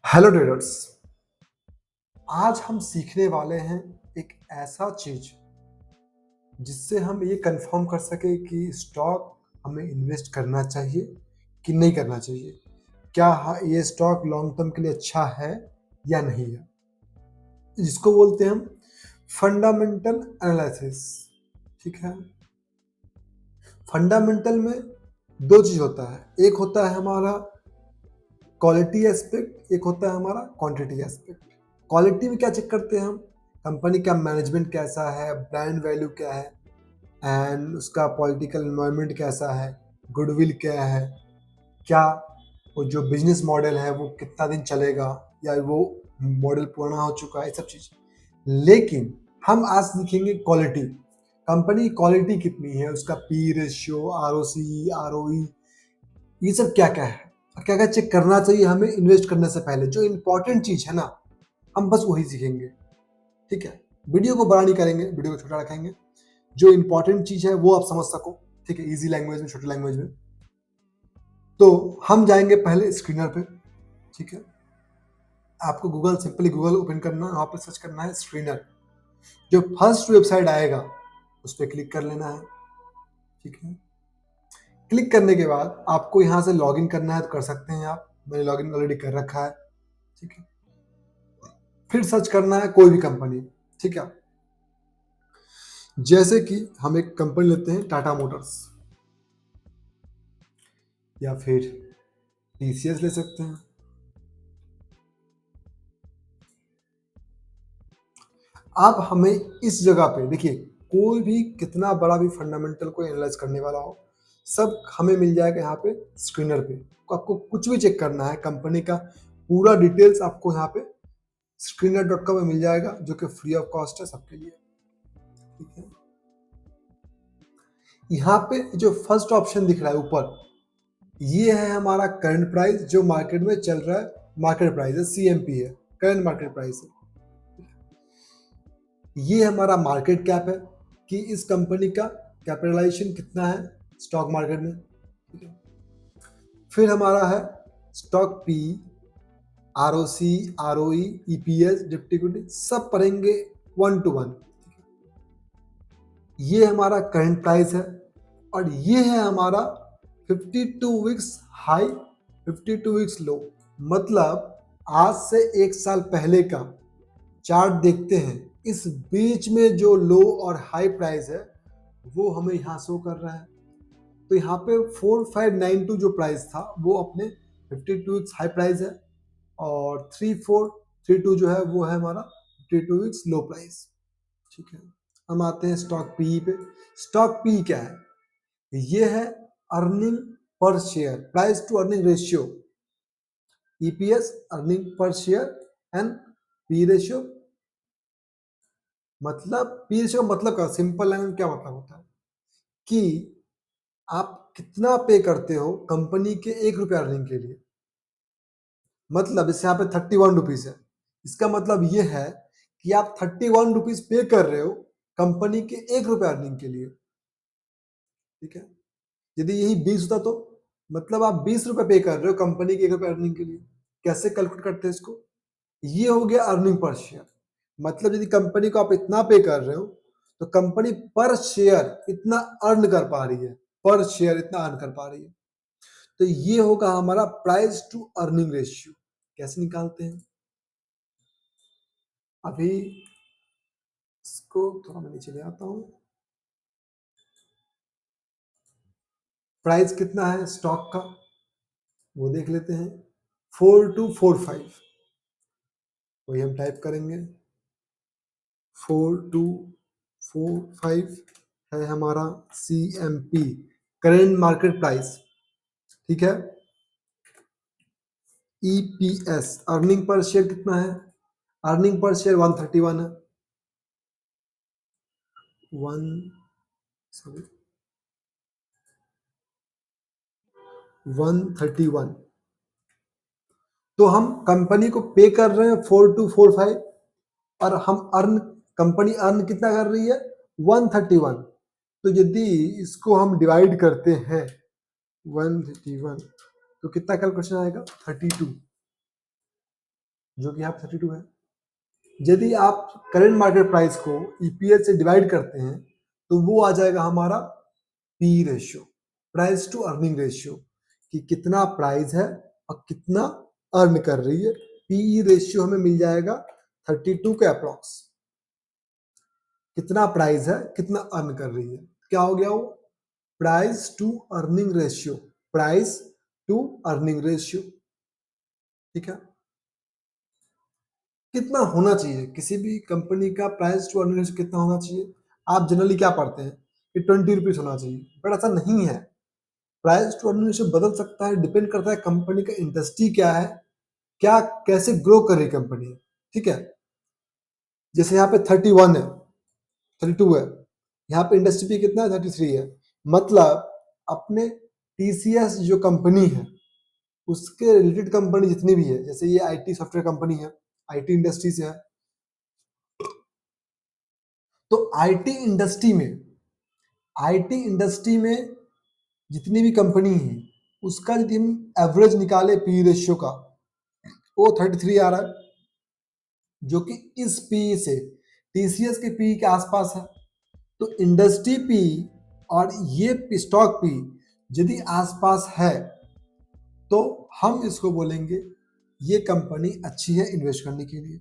Hello traders. आज हम सीखने वाले हैं एक ऐसा चीज जिससे हम ये कंफर्म कर सके कि स्टॉक हमें इन्वेस्ट करना चाहिए कि नहीं करना चाहिए। क्या ये स्टॉक लॉन्ग टर्म के लिए अच्छा है या नहीं है, जिसको बोलते हैं हम फंडामेंटल एनालिसिस। ठीक है। फंडामेंटल में दो चीज होता है, एक होता है हमारा क्वालिटी एस्पेक्ट, एक होता है हमारा क्वांटिटी एस्पेक्ट। क्वालिटी में क्या चेक करते हैं हम, कंपनी का मैनेजमेंट कैसा है, ब्रांड वैल्यू क्या है, एंड उसका पॉलिटिकल एनवायरनमेंट कैसा है, गुडविल क्या है, क्या वो जो बिजनेस मॉडल है वो कितना दिन चलेगा या वो मॉडल पुराना हो चुका है, ये सब चीज। लेकिन हम आज सीखेंगे क्वालिटी। कंपनी क्वालिटी कितनी है, उसका पी रेशियो, आर ओ सी, आर ओ ई, ये सब क्या क्या है और क्या क्या चेक करना चाहिए हमें इन्वेस्ट करने से पहले। जो इंपॉर्टेंट चीज है ना, हम बस वही सीखेंगे। ठीक है। वीडियो को बड़ा नहीं करेंगे, वीडियो को छोटा रखेंगे। जो इंपॉर्टेंट चीज है वो आप समझ सको। ठीक है, इजी लैंग्वेज में, छोटी लैंग्वेज में। तो हम जाएंगे पहले स्क्रीनर पे। ठीक है। आपको गूगल, सिंपली गूगल ओपन करना है, वहां पर सर्च करना है स्क्रीनर। जो फर्स्ट वेबसाइट आएगा उस पर क्लिक कर लेना है। ठीक है। क्लिक करने के बाद आपको यहाँ से लॉगिन करना है तो कर सकते हैं आप, मैंने लॉगिन ऑलरेडी कर रखा है। ठीक है। फिर सर्च करना है कोई भी कंपनी। ठीक है। जैसे कि हम एक कंपनी लेते हैं टाटा मोटर्स, या फिर टीसीएस ले सकते हैं। अब हमें इस जगह पे देखिए, कोई भी कितना बड़ा भी फंडामेंटल को एनालाइज करने वाला हो, सब हमें मिल जाएगा यहाँ पे स्क्रीनर पे। तो आपको कुछ भी चेक करना है, कंपनी का पूरा डिटेल्स आपको यहाँ पे screener.com में मिल जाएगा, जो कि फ्री ऑफ कॉस्ट है सबके लिए। ठीक है। यहाँ पे जो फर्स्ट ऑप्शन दिख रहा है ऊपर, ये है हमारा करंट प्राइस जो मार्केट में चल रहा है। मार्केट प्राइस है, सीएमपी है, करंट मार्केट प्राइस है। ये हमारा मार्केट कैप है कि इस कंपनी का कैपिटलाइजेशन कितना है स्टॉक मार्केट में। ठीक है। फिर हमारा है स्टॉक पी, आर ओ सी, आर ओ ई, ईपीएस, डिप्टी इक्विटी, सब पढ़ेंगे 1 to 1। ये हमारा करंट प्राइस है और ये है हमारा 52 वीक्स हाई, 52 वीक्स लो। मतलब आज से एक साल पहले का चार्ट देखते हैं, इस बीच में जो लो और हाई प्राइस है वो हमें यहाँ शो कर रहा है। तो यहाँ पे 4592 जो प्राइस था वो अपने 52 वीक्स हाई प्राइस है, और 3432 जो है वो है हमारा 52 वीक्स लो प्राइस। ठीक है। हम आते हैं स्टॉक पी पे। स्टॉक पी क्या है, ये है earning per share, price to earning ratio, EPS, earning per share, and P ratio. मतलब पी रेशियो मतलब का सिंपल लैंग्वेज क्या मतलब होता है कि आप कितना पे करते हो कंपनी के 1 रुपया अर्निंग के लिए। मतलब जैसे यहाँ पे 31 रुपीज है, इसका मतलब ये है कि आप 31 रुपीज पे कर रहे हो कंपनी के 1 रुपया अर्निंग के लिए। ठीक है। यदि यही 20 होता तो मतलब आप 20 रुपए पे कर रहे हो कंपनी के 1 रुपया अर्निंग के लिए। कैसे कैलकुलेट करते हैं इसको, ये हो गया अर्निंग पर शेयर। मतलब यदि कंपनी को आप इतना पे कर रहे हो तो कंपनी पर शेयर इतना अर्न कर पा रही है, पर शेयर इतना अर्न कर पा रही है। तो ये होगा हमारा प्राइस टू अर्निंग रेशियो। कैसे निकालते हैं, अभी इसको थोड़ा मैं नीचे ले आता हूं। प्राइस कितना है स्टॉक का वो देख लेते हैं, 4245। वही हम टाइप करेंगे, 4245 है हमारा CMP, करेंट मार्केट प्राइस। ठीक है। EPS, अर्निंग पर शेयर कितना है, अर्निंग पर शेयर 131 है। One sorry 131। तो हम कंपनी को पे कर रहे हैं 4245, और हम अर्न, कंपनी अर्न कितना कर रही है 131। तो यदि इसको हम डिवाइड करते हैं 131 तो कितना कैलकुलेशन आएगा 32। जो कि यहाँ पे 32 है। यदि आप करंट मार्केट प्राइस को ईपीएस से डिवाइड करते हैं तो वो आ जाएगा हमारा P ratio, price to earning ratio, कि कितना प्राइस है और कितना अर्न कर रही है। पीई रेशियो हमें मिल जाएगा 32 के अप्रॉक्स। कितना प्राइस है, कितना अर्न कर रही है, क्या हो गया वो, price to earning ratio, price to earning ratio. ठीक है, कितना होना चाहिए किसी भी कंपनी का प्राइस टू अर्निंग रेशियो, कितना होना चाहिए? आप जनरली क्या पढ़ते हैं कि 20 रुपीज होना चाहिए, बट ऐसा नहीं है। प्राइस टू अर्निंग रेशियो बदल सकता है, डिपेंड करता है कंपनी का इंडस्ट्री क्या है, क्या कैसे ग्रो कर रही कंपनी। ठीक है, जैसे यहाँ पे 31 है, 32 है, यहाँ पे इंडस्ट्री पे कितना है, 33 है। मतलब अपने टीसीएस जो कंपनी है उसके रिलेटेड कंपनी जितनी भी है, जैसे ये आईटी सॉफ्टवेयर कंपनी है, आईटी इंडस्ट्री से है, तो आईटी इंडस्ट्री में जितनी भी कंपनी है उसका यदि हम एवरेज निकाले पी रेशियो का, वो 33 आ रहा है, जो कि इस पी से टीसीएस के पी के आसपास है। तो इंडस्ट्री पी और ये स्टॉक पी यदि आसपास है तो हम इसको बोलेंगे ये कंपनी अच्छी है इन्वेस्ट करने के लिए।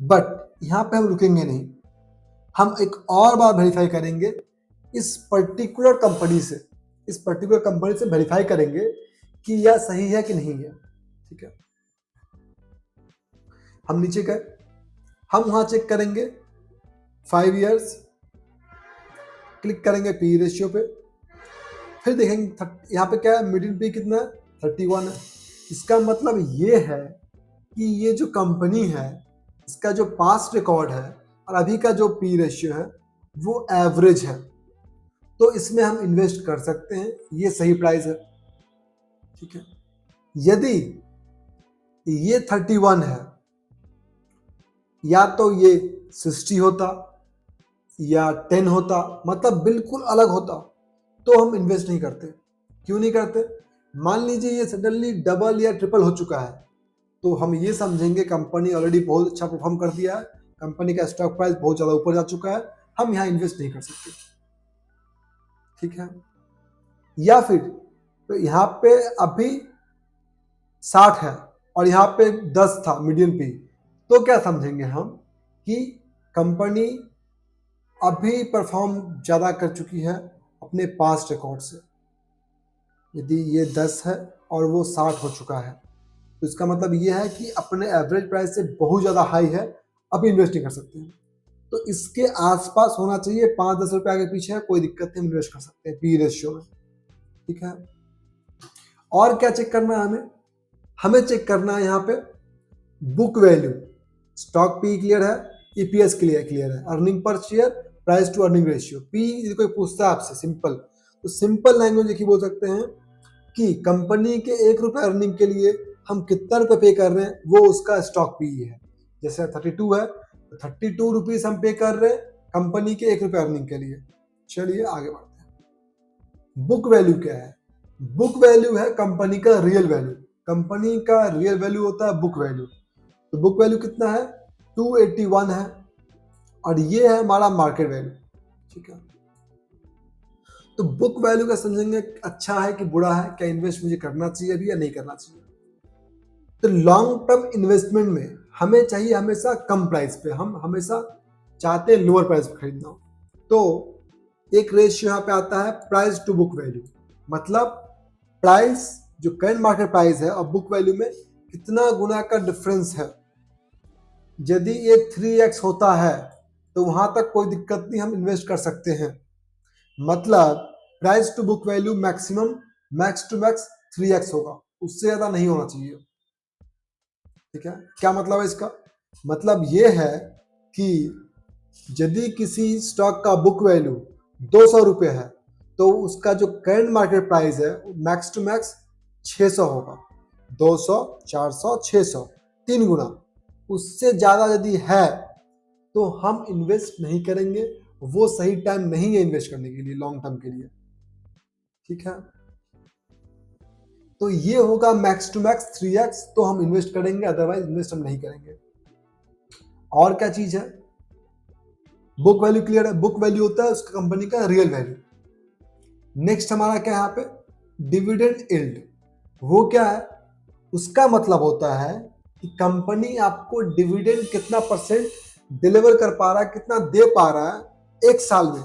बट यहाँ पे हम रुकेंगे नहीं, हम एक और बार वेरीफाई करेंगे इस पर्टिकुलर कंपनी से, वेरीफाई करेंगे कि यह सही है कि नहीं है। ठीक है, हम नीचे गए, हम वहां चेक करेंगे 5 इयर्स, क्लिक करेंगे पी रेशियो पे, फिर देखेंगे यहाँ पे क्या है, मीडियन पी कितना है, 31 है। इसका मतलब ये है कि ये जो कंपनी है इसका जो पास्ट रिकॉर्ड है और अभी का जो पी रेशियो है वो एवरेज है, तो इसमें हम इन्वेस्ट कर सकते हैं, ये सही प्राइस है। ठीक है, यदि ये 31 है, या तो ये 60 होता या 10 होता, मतलब बिल्कुल अलग होता, तो हम इन्वेस्ट नहीं करते। क्यों नहीं करते? मान लीजिए ये सडनली डबल या ट्रिपल हो चुका है, तो हम ये समझेंगे कंपनी ऑलरेडी बहुत अच्छा परफॉर्म कर दिया है, कंपनी का स्टॉक प्राइस बहुत ज़्यादा ऊपर जा चुका है, हम यहाँ इन्वेस्ट नहीं कर सकते। ठीक है, या फिर तो यहाँ पे अभी 60 है और यहाँ पे 10 था मीडियम पी, तो क्या समझेंगे हम कि कंपनी अभी परफॉर्म ज़्यादा कर चुकी है अपने पास्ट रिकॉर्ड से। यदि ये 10 है और वो 60 हो चुका है, तो इसका मतलब ये है कि अपने एवरेज प्राइस से बहुत ज़्यादा हाई है, अभी इन्वेस्ट नहीं कर सकते हैं। तो इसके आसपास होना चाहिए, 5-10 रुपये आगे पीछे है, कोई दिक्कत नहीं, इन्वेस्ट कर सकते हैं पी रेशियो में। ठीक है, और क्या चेक करना है हमें चेक करना है यहाँ पे book value. Stock P clear है, ईपीएस क्लियर है, earning per share, price to earning ratio. P यदि कोई पूछता है आपसे सिंपल, तो सिंपल लैंग्वेज देखिए बोल सकते हैं कि कंपनी के 1 रुपये अर्निंग के लिए हम कितना रुपये पे कर रहे हैं, वो उसका स्टॉक पी है। जैसे 32 है तो 32 रुपीज हम पे कर रहे हैं कंपनी के 1 रुपये अर्निंग के लिए। चलिए आगे बढ़ते हैं। बुक वैल्यू क्या है? बुक वैल्यू है कंपनी का रियल वैल्यू। कंपनी का रियल वैल्यू होता है बुक वैल्यू। तो बुक वैल्यू कितना है, 281 है, और ये है हमारा मार्केट वैल्यू। ठीक है, तो बुक वैल्यू का समझेंगे अच्छा है कि बुरा है, क्या इन्वेस्ट मुझे करना चाहिए अभी या नहीं करना चाहिए। तो लॉन्ग टर्म इन्वेस्टमेंट में हमें चाहिए हमेशा कम प्राइस पे, हम हमेशा चाहते हैं लोअर प्राइस पे खरीदना हो। तो एक रेशियो यहाँ पे आता है प्राइस टू बुक वैल्यू, मतलब प्राइस जो करंट मार्केट प्राइस है और बुक वैल्यू में कितना गुना का डिफरेंस है। यदि ये 3x होता है तो वहां तक कोई दिक्कत नहीं, हम इन्वेस्ट कर सकते हैं। मतलब price to book value maximum max to max 3x होगा, उससे ज्यादा नहीं होना चाहिए। ठीक है, क्या मतलब है इसका? मतलब ये है कि यदि किसी स्टॉक का बुक वैल्यू 200 रुपये है तो उसका जो करंट मार्केट प्राइस है मैक्स टू मैक्स 600 होगा। 200, 400, 600, 3 गुना। उससे ज़्यादा यदि है तो हम इन्वेस्ट नहीं करेंगे, वो सही टाइम नहीं है इन्वेस्ट करने के लिए लॉन्ग टर्म के लिए। ठीक है, तो ये होगा मैक्स टू मैक्स 3x, तो हम इन्वेस्ट करेंगे, अदरवाइज इन्वेस्ट हम नहीं करेंगे। और क्या चीज है, बुक वैल्यू क्लियर है, बुक वैल्यू होता है उसका कंपनी का रियल वैल्यू। नेक्स्ट हमारा क्या है यहाँ पे, डिविडेंड यील्ड। वो क्या है, उसका मतलब होता है कि कंपनी आपको डिविडेंड कितना परसेंट डिलीवर कर पा रहा है, कितना दे पा रहा है एक साल में।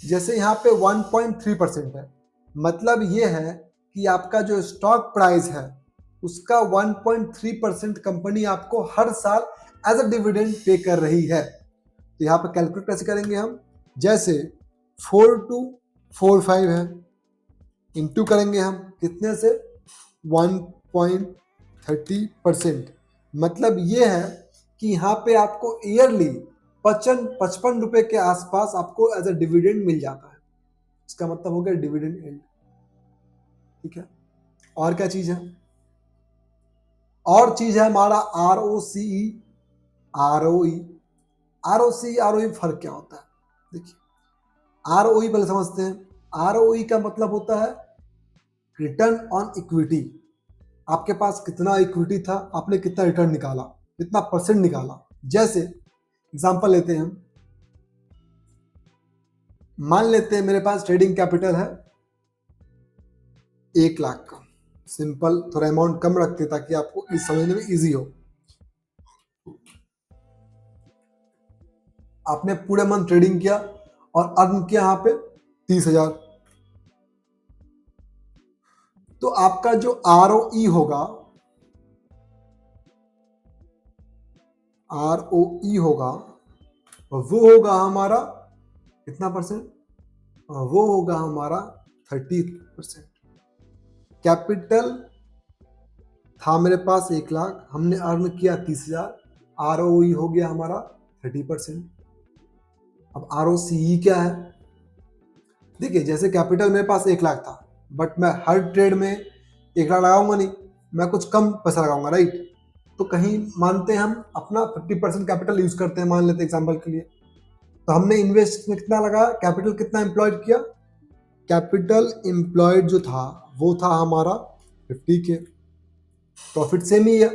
जैसे यहाँ पे 1.3% है, मतलब ये है कि आपका जो स्टॉक प्राइस है उसका 1.3% कंपनी आपको हर साल एज अ डिविडेंड पे कर रही है। तो यहाँ पे कैलकुलेट कैसे करेंगे हम, जैसे 4245 है, इंटू करेंगे हम कितने से, 1.30%। मतलब ये है कि यहाँ पे आपको ईयरली 55 रुपए के आसपास आपको एज अ डिविडेंड मिल जाता है। इसका मतलब हो गया डिविडेंड यील्ड। ठीक है, और क्या चीज है, और चीज है हमारा ROCE, ROE। ROCE फर्क क्या होता है, देखिए ROE पहले समझते हैं। ROE का मतलब होता है रिटर्न ऑन इक्विटी। आपके पास कितना इक्विटी था, आपने कितना रिटर्न निकाला, कितना परसेंट निकाला। जैसे एग्जांपल लेते हैं हम, मान लेते हैं मेरे पास ट्रेडिंग कैपिटल है 1 लाख का। सिंपल, थोड़ा अमाउंट कम रखते ताकि आपको इस समझने में इजी हो। आपने पूरे मंथ ट्रेडिंग किया और अर्न किया यहाँ पे 30,000। तो आपका जो ROE होगा, ROE होगा वो होगा हमारा कितना परसेंट, वो होगा हमारा 30%। कैपिटल था मेरे पास 1 लाख, हमने अर्न किया 30,000, ROE हो गया हमारा 30%। अब ROCE क्या है, देखिए जैसे कैपिटल मेरे पास 1 लाख था, बट मैं हर ट्रेड में 1 लाख लगाऊंगा नहीं, मैं कुछ कम पैसा लगाऊंगा, राइट। तो कहीं मानते हैं हम अपना 50% कैपिटल यूज करते हैं, मान लेते हैं एग्जाम्पल के लिए। तो हमने इन्वेस्ट में कितना लगाया, कैपिटल कितना एम्प्लॉयड किया, कैपिटल एम्प्लॉयड जो था वो था हमारा 50K, प्रॉफिट सेम ही है।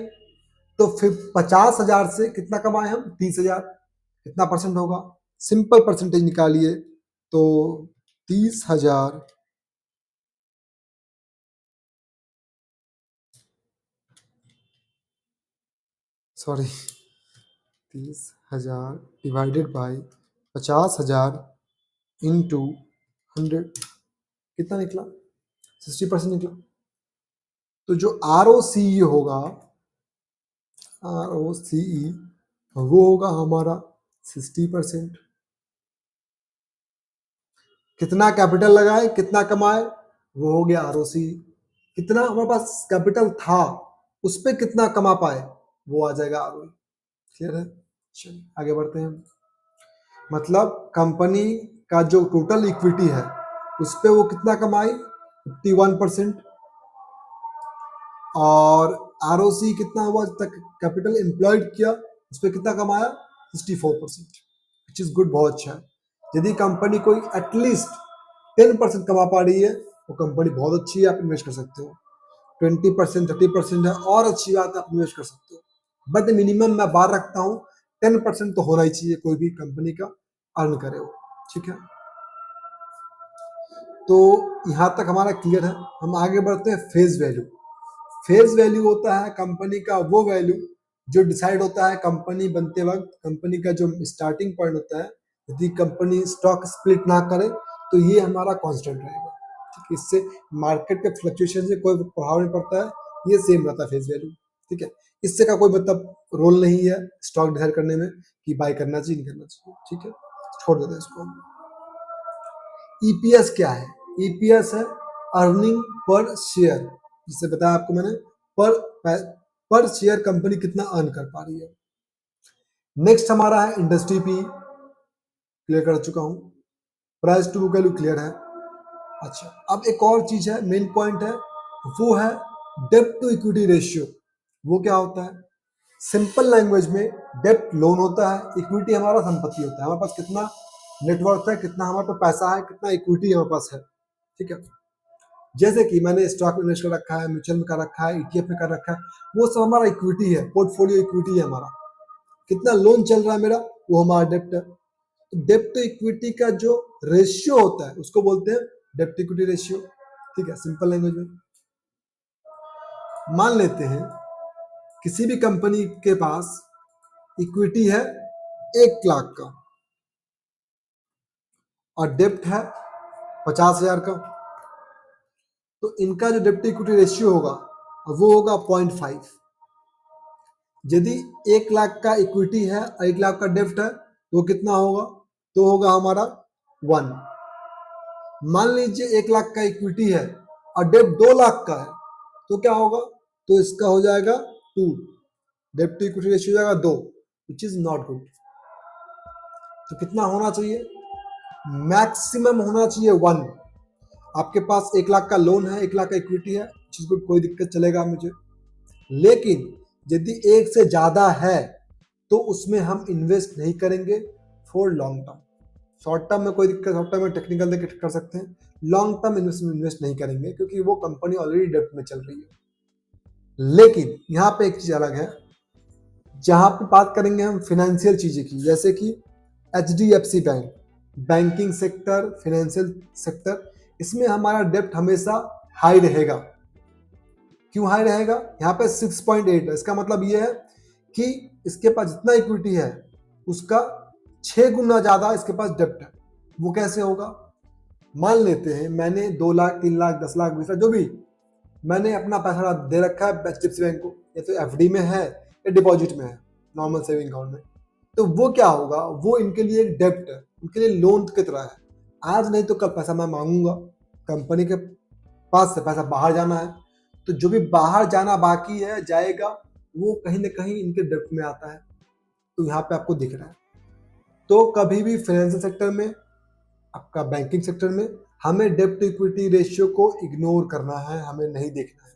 तो फिर 50,000 से कितना कमाए हम, 30,000, कितना परसेंट होगा, सिंपल परसेंटेज निकालिए। तो 30,000 सॉरी 30,000 डिवाइडेड बाई 50,000 इंटू 100, कितना निकला, 60% निकला। तो जो ROCE होगा, ROCE वो होगा हमारा 60%। कितना कैपिटल लगाए, कितना कमाए, वो हो गया ROCE। कितना हमारे पास कैपिटल था, उस पर कितना कमा पाए, वो आ जाएगा ROE। क्लियर है, चलिए आगे बढ़ते हैं। मतलब कंपनी का जो टोटल इक्विटी है उस पर वो कितना कमाई, 51%। और ROC कितना हुआ तक, कैपिटल एम्प्लॉयड किया उस पर कितना कमाया, 64%, विच इज गुड, बहुत अच्छा है। यदि कंपनी कोई एटलीस्ट 10% कमा पा रही है वो कंपनी बहुत अच्छी है, आप इन्वेस्ट कर सकते हो। 20% 30% है और अच्छी बात है, आप इन्वेस्ट कर सकते हो। बट मिनिमम मैं बार रखता हूँ 10% तो होना ही चाहिए कोई भी कंपनी का अर्न करे वो। ठीक है, तो यहाँ तक हमारा क्लियर है। हम आगे बढ़ते हैं फेज वैल्यू। फेज वैल्यू होता है कंपनी का वो वैल्यू जो डिसाइड होता है कंपनी बनते वक्त, कंपनी का जो स्टार्टिंग पॉइंट होता है। यदि कंपनी स्टॉक स्प्लिट ना करे तो ये हमारा कांस्टेंट रहेगा। ठीक है, इससे मार्केट के फ्लक्चुएशन से कोई प्रभाव नहीं पड़ता है, ये सेम रहता है फेज वैल्यू। ठीक है, इससे का कोई मतलब रोल नहीं है स्टॉक डिसाइड करने में कि बाय करना चाहिए नहीं करना चाहिए। ठीक है, छोड़ देते हैं इसको। EPS क्या है, EPS है अर्निंग पर शेयर, जिसे बताया आपको मैंने, पर शेयर कंपनी कितना अर्न कर पा रही है। नेक्स्ट हमारा है इंडस्ट्री पी, क्लियर कर चुका हूं। Price to book value clear है। अच्छा, अब एक और चीज है, मेन पॉइंट है, वो है डेब्ट टू इक्विटी रेशियो। वो क्या होता है, सिंपल लैंग्वेज में डेब्ट लोन होता है, इक्विटी हमारा संपत्ति होता है। हमारे पास कितना नेटवर्थ है, कितना हमारे पास पैसा है, कितना इक्विटी हमारे पास है। ठीक है, जैसे कि मैंने स्टॉक में इन्वेस्ट कर रखा है, म्यूचुअल में कर रखा है, ईटीएफ में कर रखा है, वो सब हमारा इक्विटी है, पोर्टफोलियो इक्विटी है हमारा। कितना लोन चल रहा है मेरा, वो हमारा डेप्ट है। डेप्ट टू इक्विटी का जो रेशियो होता है उसको बोलते हैं डेप्ट इक्विटी रेशियो। ठीक है, सिंपल लैंग्वेज में मान लेते हैं किसी भी कंपनी के पास इक्विटी है 1 लाख का और डेप्ट है 50,000 का, तो इनका जो डेप्ट इक्विटी रेशियो होगा वो होगा 0.5। यदि 1 लाख का इक्विटी है और 1 लाख का डेप्ट है तो कितना होगा, तो होगा हमारा 1। मान लीजिए 1 लाख का इक्विटी है और डेप्ट 2 लाख का है तो क्या होगा, तो इसका हो जाएगा 2, डेप्ट टू इक्विटी रेशियो हो जाएगा 2, विच इज नॉट गुड। तो कितना होना चाहिए, मैक्सिमम होना चाहिए 1। आपके पास 1 लाख का लोन है, 1 लाख का इक्विटी है, विच इज गुड, कोई दिक्कत चलेगा मुझे। लेकिन यदि 1 से ज्यादा है तो उसमें हम इन्वेस्ट नहीं करेंगे for long term. Short term में कोई दिक्कत, शॉर्ट टर्म में टेक्निकल देख कर सकते हैं, लॉन्ग टर्म इन्वेस्ट नहीं करेंगे क्योंकि वो कंपनी ऑलरेडी डेप्ट में चल रही है। लेकिन यहाँ पे एक चीज अलग है, जहां पे बात करेंगे हम फाइनेंशियल चीजें की, जैसे कि HDFC bank, banking sector, financial sector, इसमें हमारा डेप्ट हमेशा हाई रहेगा। क्यों हाई रहेगा, यहाँ पे 6.8 है, इसका मतलब ये है कि इसके पास जितना इक्विटी है उसका 6 गुना ज्यादा इसके पास डेप्ट है। वो कैसे होगा, मान लेते हैं मैंने 2 लाख, 3 लाख, 10 लाख, 20 लाख, जो भी मैंने अपना पैसा दे रखा है HDFC बैंक को, या तो FD में है या डिपॉजिट में है, नॉर्मल सेविंग अकाउंट में, तो वो क्या होगा, वो इनके लिए एक डेप्ट है, उनके लिए लोन की तरह है। आज नहीं तो कल पैसा मैं मांगूंगा, कंपनी के पास से पैसा बाहर जाना है, तो जो भी बाहर जाना बाकी है जाएगा, वो कहीं ना कहीं इनके डेप्ट में आता है। तो यहाँ पे आपको दिख रहा है। तो कभी भी फाइनेंशियल सेक्टर में, आपका बैंकिंग सेक्टर में, हमें डेप्ट इक्विटी रेशियो को इग्नोर करना है, हमें नहीं देखना है।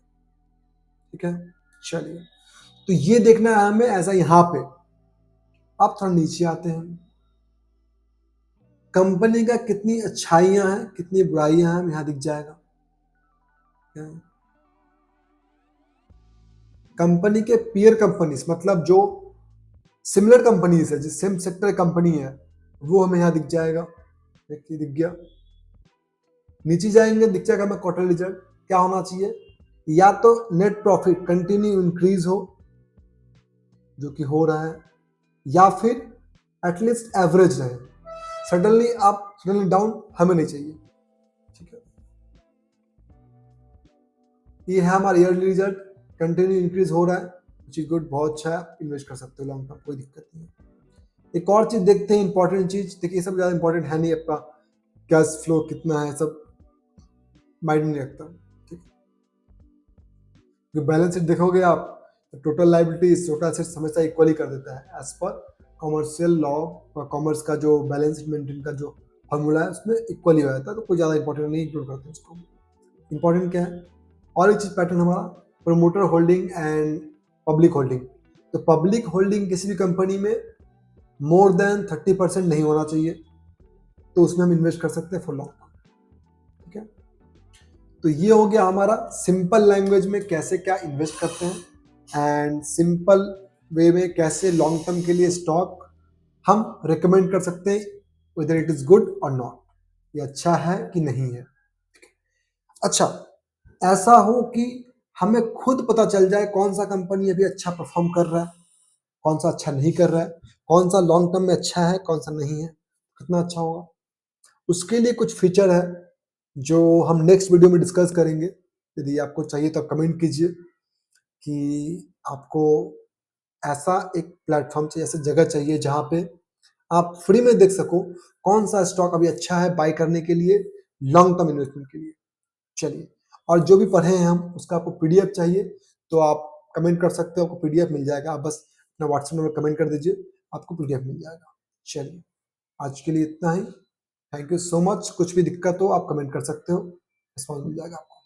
ठीक है, चलिए, तो ये देखना है हमें ऐसा। यहाँ पे आप थोड़ा नीचे आते हैं, कंपनी का कितनी अच्छाइयां हैं कितनी बुराइयां हैं यहां दिख जाएगा। कंपनी के पीयर कंपनीज, मतलब जो सिमिलर कंपनीज है, जिस सेम सेक्टर कंपनी है, वो हमें यहाँ दिख जाएगा। देखिए दिख गया। नीचे जाएंगे दिख जाएगा हमें क्वार्टर रिजल्ट। क्या होना चाहिए, या तो नेट प्रॉफिट कंटिन्यू इंक्रीज हो, जो कि हो रहा है, या फिर एटलीस्ट एवरेज रहे। सडनली अप सडनली डाउन हमें नहीं चाहिए। ठीक है, ये है हमारा ईयरली रिजल्ट, कंटिन्यू इंक्रीज हो रहा है, विच इज गुड, बहुत अच्छा है, इन्वेस्ट कर सकते हो लॉन्ग टर्म, कोई दिक्कत नहीं है। एक और चीज देखते हैं, इंपॉर्टेंट चीज, देखिए सब ज्यादा इंपॉर्टेंट है नहीं, आपका कैश फ्लो कितना है सब माइंड नहीं रखता। ठीक है, बैलेंस शीट देखोगे आप, टोटल लाइबिलिटीज टोटल एसेट्स हमेशा इक्वली कर देता है as per commercial law, commerce का जो बैलेंस शीट मेंटेन का जो फॉर्मूला है उसमें इक्वली हो जाता है, तो कोई ज़्यादा इंपॉर्टेंट नहीं इंक्लूड करते उसको। इंपॉर्टेंट क्या है, और एक चीज पैटर्न हमारा promoter holding and public holding. तो पब्लिक होल्डिंग किसी भी कंपनी में मोर देन 30% नहीं होना चाहिए, तो उसमें हम इन्वेस्ट कर सकते हैं फॉर लॉन्ग टर्म। ठीक है, तो ये हो गया हमारा सिंपल लैंग्वेज में कैसे क्या इन्वेस्ट करते हैं, एंड सिंपल वे में कैसे लॉन्ग टर्म के लिए स्टॉक हम रिकमेंड कर सकते हैं, वेदर इट इज गुड और नॉट, ये अच्छा है कि नहीं है। अच्छा, ऐसा हो कि हमें खुद पता चल जाए कौन सा कंपनी अभी अच्छा परफॉर्म कर रहा है, कौन सा अच्छा नहीं कर रहा है, कौन सा लॉन्ग टर्म में अच्छा है, कौन सा नहीं है, कितना अच्छा होगा। उसके लिए कुछ फीचर है जो हम नेक्स्ट वीडियो में डिस्कस करेंगे। यदि आपको चाहिए तो आप कमेंट कीजिए कि आपको ऐसा एक प्लेटफॉर्म चाहिए, ऐसी जगह चाहिए जहां पे आप फ्री में देख सको कौन सा स्टॉक अभी अच्छा है बाय करने के लिए, लॉन्ग टर्म इन्वेस्टमेंट के लिए। चलिए, और जो भी पढ़े हैं हम उसका आपको पीडीएफ चाहिए तो आप कमेंट कर सकते हो, आपको पीडीएफ मिल जाएगा। आप बस अपना व्हाट्सएप नंबर कमेंट कर दीजिए, आपको पीडीएफ मिल जाएगा। चलिए, आज के लिए इतना ही। Thank you so much. कुछ भी दिक्कत हो आप कमेंट कर सकते हो, रिस्पॉन्स मिल जाएगा आपको।